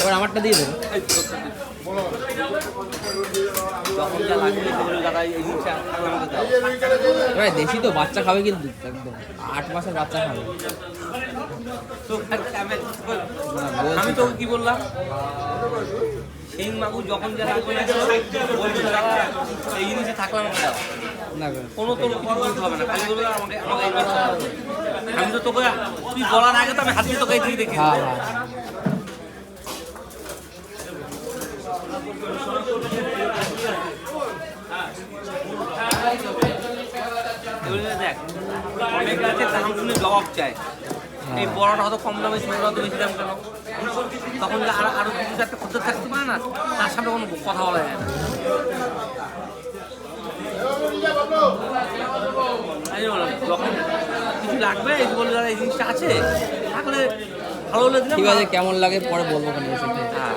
এবার আমারটা দিয়ে দেবো। ভাই দেশি তো বাচ্চা খাবে কিন্তু একদম 8 মাসের বাচ্চা খাবে। আমি তো কি বললাম শিং মাগুর যখন যা লাগবে এই জিনিসে থাকলাম না কোনো তোর কিছু বলতে হবে না, খালি বলবে আমাকে আমাকে এই বাচ্চা আমি তো তোকে তুই বলার আগে তো আমি হাত দিয়ে তোকে দিয়ে দেখি। হ্যাঁ হ্যাঁ দেখ অনেক গাছের দাম শুনে জবাব চায়, এই বড়টা হয়তো কম দামে ছোটটা হয়তো বেশি দাম কেন, তখন আরো কিছু একটা করতে থাকতে পারে না, তার সামনে কোনো কথা বলা যায় না। তাই বললাম যখন কিছু লাগবে এই বলে দাদা এই জিনিসটা আছে থাকলে ভালো হলে দিলাম। ঠিক আছে, কেমন লাগে পরে বলবো। হ্যাঁ